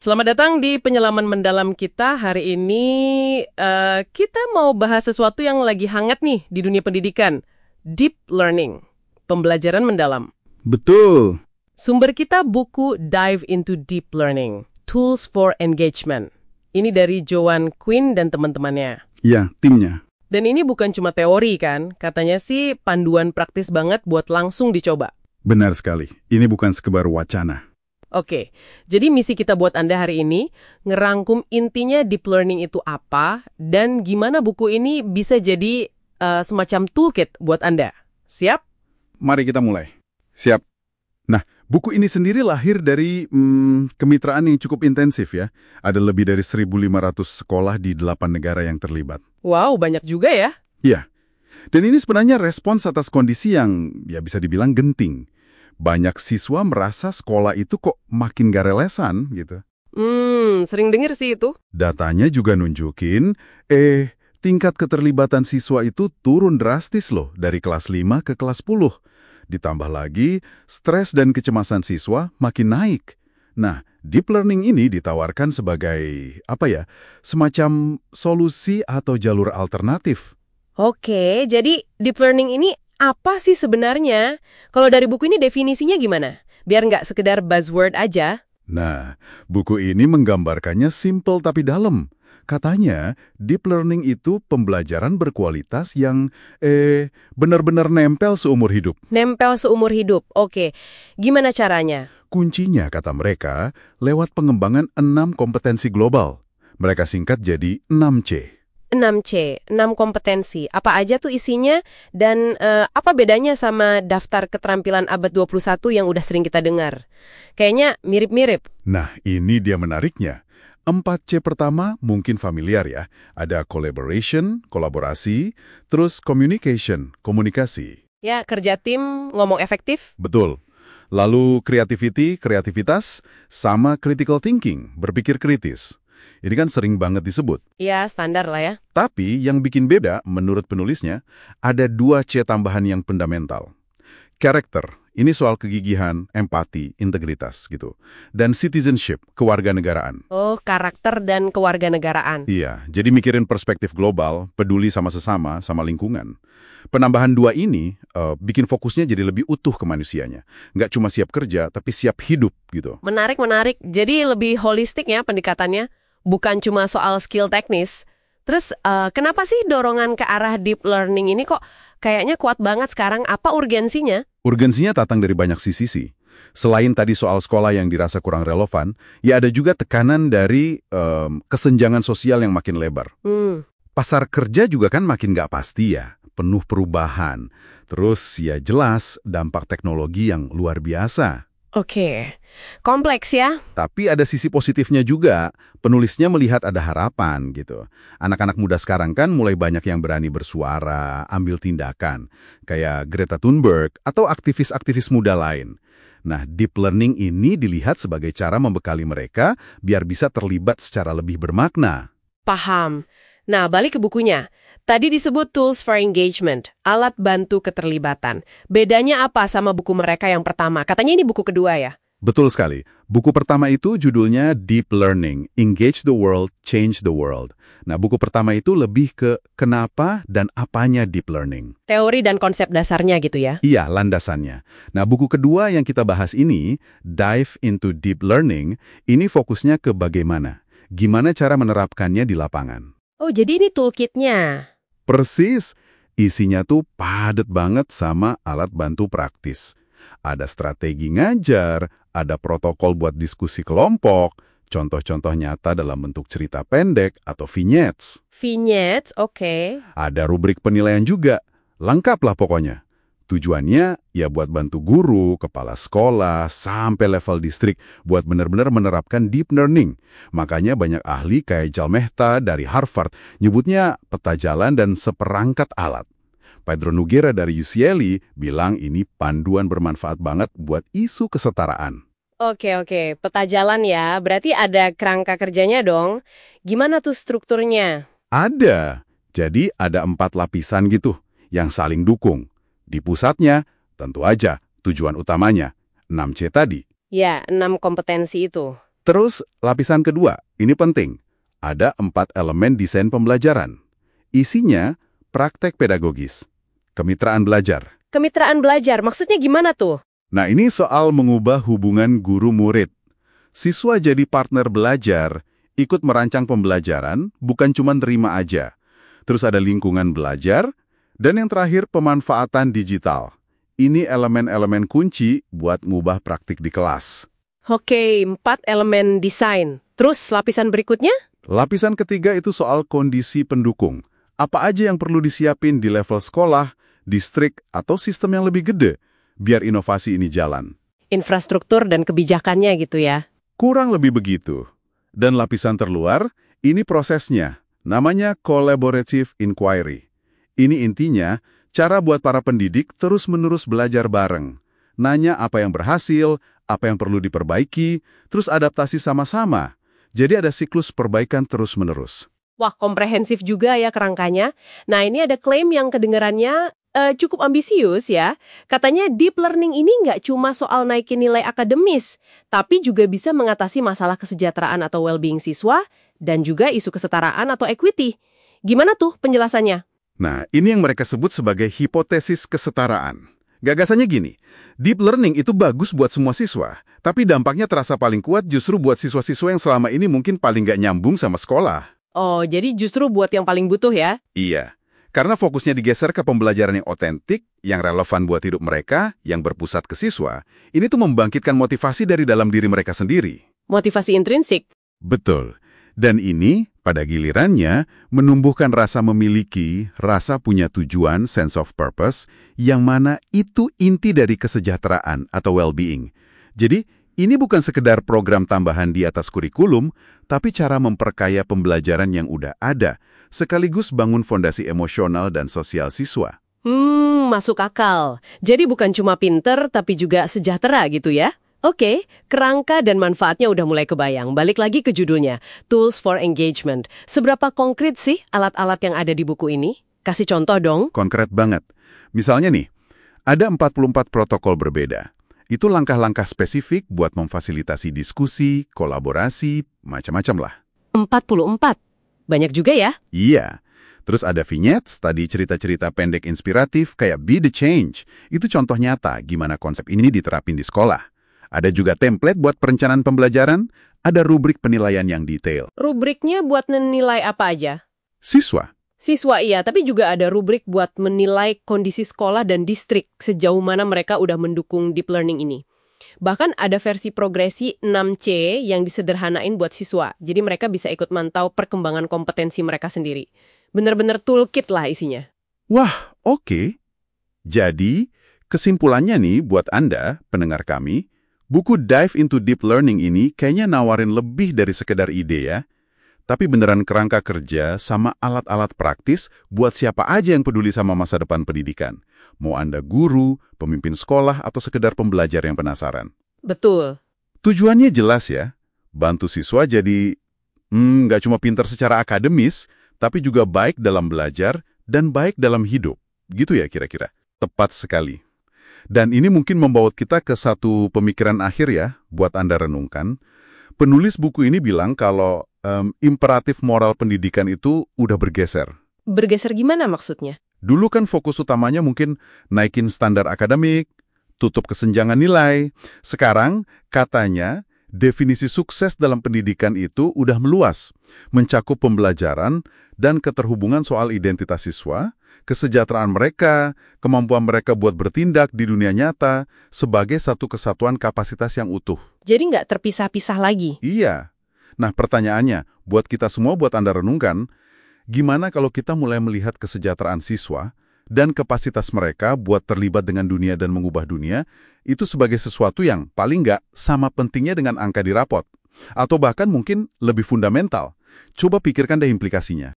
Selamat datang di penyelaman mendalam kita. Hari ini kita mau bahas sesuatu yang lagi hangat nih di dunia pendidikan. Deep learning, pembelajaran mendalam. Betul. Sumber kita buku Dive into Deep Learning, Tools for Engagement. Ini dari Joanne Quinn dan teman-temannya. Ya, timnya. Dan ini bukan cuma teori kan, katanya sih panduan praktis banget buat langsung dicoba. Benar sekali. Ini bukan sekedar wacana. Oke, jadi misi kita buat Anda hari ini, ngerangkum intinya deep learning itu apa, dan gimana buku ini bisa jadi semacam toolkit buat Anda. Siap? Mari kita mulai. Siap. Nah, buku ini sendiri lahir dari kemitraan yang cukup intensif ya. Ada lebih dari 1.500 sekolah di 8 negara yang terlibat. Wow, banyak juga ya? Iya. Dan ini sebenarnya respons atas kondisi yang ya bisa dibilang genting. Banyak siswa merasa sekolah itu kok makin gak relevan gitu. Sering denger sih itu. Datanya juga nunjukin, tingkat keterlibatan siswa itu turun drastis loh dari kelas 5 ke kelas 10. Ditambah lagi, stres dan kecemasan siswa makin naik. Nah, deep learning ini ditawarkan sebagai, semacam solusi atau jalur alternatif. Oke, jadi deep learning ini apa sih sebenarnya? Kalau dari buku ini definisinya gimana? Biar nggak sekedar buzzword aja. Nah, buku ini menggambarkannya simple tapi dalam. Katanya, deep learning itu pembelajaran berkualitas yang benar-benar nempel seumur hidup. Nempel seumur hidup, oke. Gimana caranya? Kuncinya, kata mereka, lewat pengembangan 6 kompetensi global. Mereka singkat jadi 6C. 6C, 6 kompetensi. Apa aja tuh isinya? Dan apa bedanya sama daftar keterampilan abad 21 yang udah sering kita dengar? Kayaknya mirip-mirip. Nah, ini dia menariknya. 4C pertama mungkin familiar ya. Ada collaboration, kolaborasi, terus communication, komunikasi. Ya, kerja tim, ngomong efektif. Betul. Lalu creativity, kreativitas, sama critical thinking, berpikir kritis. Ini kan sering banget disebut. Ya, standar lah ya. Tapi yang bikin beda, menurut penulisnya, ada 2C tambahan yang fundamental. Karakter, ini soal kegigihan, empati, integritas gitu. Dan citizenship, kewarganegaraan. Oh, karakter dan kewarganegaraan. Iya, jadi mikirin perspektif global, peduli sama sesama, sama lingkungan. Penambahan 2 ini bikin fokusnya jadi lebih utuh ke manusianya. Nggak cuma siap kerja, tapi siap hidup gitu. Menarik. Jadi lebih holistik ya pendekatannya. Bukan cuma soal skill teknis. Terus kenapa sih dorongan ke arah deep learning ini kok kayaknya kuat banget sekarang? Apa urgensinya? Urgensinya datang dari banyak sisi sih. Selain tadi soal sekolah yang dirasa kurang relevan, ya ada juga tekanan dari kesenjangan sosial yang makin lebar. Pasar kerja juga kan makin nggak pasti ya, penuh perubahan. Terus ya jelas dampak teknologi yang luar biasa. Oke, kompleks ya. Tapi ada sisi positifnya juga. Penulisnya melihat ada harapan gitu. Anak-anak muda sekarang kan mulai banyak yang berani bersuara, ambil tindakan. Kayak Greta Thunberg atau aktivis-aktivis muda lain. Nah, deep learning ini dilihat sebagai cara membekali mereka biar bisa terlibat secara lebih bermakna. Paham. Nah, balik ke bukunya. Tadi disebut Tools for Engagement, alat bantu keterlibatan. Bedanya apa sama buku mereka yang pertama? Katanya ini buku kedua ya? Betul sekali. Buku pertama itu judulnya Deep Learning, Engage the World, Change the World. Nah, buku pertama itu lebih ke kenapa dan apanya deep learning. Teori dan konsep dasarnya gitu ya? Iya, landasannya. Nah, buku kedua yang kita bahas ini, Dive into Deep Learning, ini fokusnya ke bagaimana. Gimana cara menerapkannya di lapangan. Oh, jadi ini toolkitnya? Persis, isinya tuh padat banget sama alat bantu praktis. Ada strategi ngajar, ada protokol buat diskusi kelompok, contoh-contoh nyata dalam bentuk cerita pendek atau vignettes. Vignettes, oke. Ada rubrik penilaian juga, lengkap lah pokoknya. Tujuannya ya buat bantu guru, kepala sekolah, sampai level distrik buat benar-benar menerapkan deep learning. Makanya banyak ahli kayak Jal Mehta dari Harvard nyebutnya peta jalan dan seperangkat alat. Pedro Nogueira dari UCLA bilang ini panduan bermanfaat banget buat isu kesetaraan. Oke, peta jalan ya. Berarti ada kerangka kerjanya dong. Gimana tuh strukturnya? Ada. Jadi ada 4 lapisan gitu yang saling dukung. Di pusatnya, tentu aja, tujuan utamanya, 6C tadi. Ya, 6 kompetensi itu. Terus, lapisan kedua, ini penting. Ada 4 elemen desain pembelajaran. Isinya praktek pedagogis, kemitraan belajar. Kemitraan belajar, maksudnya gimana tuh? Nah, ini soal mengubah hubungan guru-murid. Siswa jadi partner belajar, ikut merancang pembelajaran, bukan cuma terima aja. Terus ada lingkungan belajar, dan yang terakhir pemanfaatan digital. Ini elemen-elemen kunci buat ngubah praktik di kelas. Oke, 4 elemen desain. Terus lapisan berikutnya? Lapisan ketiga itu soal kondisi pendukung. Apa aja yang perlu disiapin di level sekolah, distrik, atau sistem yang lebih gede, biar inovasi ini jalan. Infrastruktur dan kebijakannya gitu ya? Kurang lebih begitu. Dan lapisan terluar, ini prosesnya. Namanya collaborative inquiry. Ini intinya, cara buat para pendidik terus-menerus belajar bareng. Nanya apa yang berhasil, apa yang perlu diperbaiki, terus adaptasi sama-sama. Jadi ada siklus perbaikan terus-menerus. Wah, komprehensif juga ya kerangkanya. Nah, ini ada klaim yang kedengarannya cukup ambisius ya. Katanya deep learning ini nggak cuma soal naikin nilai akademis, tapi juga bisa mengatasi masalah kesejahteraan atau well-being siswa, dan juga isu kesetaraan atau equity. Gimana tuh penjelasannya? Nah, ini yang mereka sebut sebagai hipotesis kesetaraan. Gagasannya gini, deep learning itu bagus buat semua siswa, tapi dampaknya terasa paling kuat justru buat siswa-siswa yang selama ini mungkin paling nggak nyambung sama sekolah. Oh, jadi justru buat yang paling butuh ya? Iya, karena fokusnya digeser ke pembelajaran yang otentik, yang relevan buat hidup mereka, yang berpusat ke siswa. Ini tuh membangkitkan motivasi dari dalam diri mereka sendiri. Motivasi intrinsik? Betul. Dan ini, pada gilirannya, menumbuhkan rasa memiliki, rasa punya tujuan, sense of purpose, yang mana itu inti dari kesejahteraan atau well-being. Jadi, ini bukan sekedar program tambahan di atas kurikulum, tapi cara memperkaya pembelajaran yang udah ada, sekaligus bangun fondasi emosional dan sosial siswa. Masuk akal. Jadi bukan cuma pinter, tapi juga sejahtera gitu ya? Oke, kerangka dan manfaatnya udah mulai kebayang. Balik lagi ke judulnya, Tools for Engagement. Seberapa konkret sih alat-alat yang ada di buku ini? Kasih contoh dong. Konkret banget. Misalnya nih, ada 44 protokol berbeda. Itu langkah-langkah spesifik buat memfasilitasi diskusi, kolaborasi, macam-macam lah. 44? Banyak juga ya? Iya. Terus ada vignettes, tadi cerita-cerita pendek inspiratif kayak Be the Change. Itu contoh nyata gimana konsep ini diterapin di sekolah. Ada juga template buat perencanaan pembelajaran, ada rubrik penilaian yang detail. Rubriknya buat menilai apa aja? Siswa. Siswa iya, tapi juga ada rubrik buat menilai kondisi sekolah dan distrik sejauh mana mereka udah mendukung deep learning ini. Bahkan ada versi progresi 6C yang disederhanain buat siswa, jadi mereka bisa ikut mantau perkembangan kompetensi mereka sendiri. Bener-bener toolkit lah isinya. Wah, oke. Jadi, kesimpulannya nih buat Anda, pendengar kami, buku Dive into Deep Learning ini kayaknya nawarin lebih dari sekedar ide ya. Tapi beneran kerangka kerja sama alat-alat praktis buat siapa aja yang peduli sama masa depan pendidikan. Mau Anda guru, pemimpin sekolah, atau sekedar pembelajar yang penasaran. Betul. Tujuannya jelas ya, bantu siswa jadi nggak cuma pintar secara akademis, tapi juga baik dalam belajar dan baik dalam hidup. Gitu ya kira-kira. Tepat sekali. Dan ini mungkin membawa kita ke satu pemikiran akhir ya, buat Anda renungkan. Penulis buku ini bilang kalau imperatif moral pendidikan itu udah bergeser. Bergeser gimana maksudnya? Dulu kan fokus utamanya mungkin naikin standar akademik, tutup kesenjangan nilai. Sekarang katanya definisi sukses dalam pendidikan itu udah meluas, mencakup pembelajaran dan keterhubungan soal identitas siswa, kesejahteraan mereka, kemampuan mereka buat bertindak di dunia nyata sebagai satu kesatuan kapasitas yang utuh. Jadi nggak terpisah-pisah lagi? Iya. Nah pertanyaannya, buat kita semua, buat Anda renungkan, gimana kalau kita mulai melihat kesejahteraan siswa dan kapasitas mereka buat terlibat dengan dunia dan mengubah dunia, itu sebagai sesuatu yang paling nggak sama pentingnya dengan angka di rapot. Atau bahkan mungkin lebih fundamental. Coba pikirkan deh implikasinya.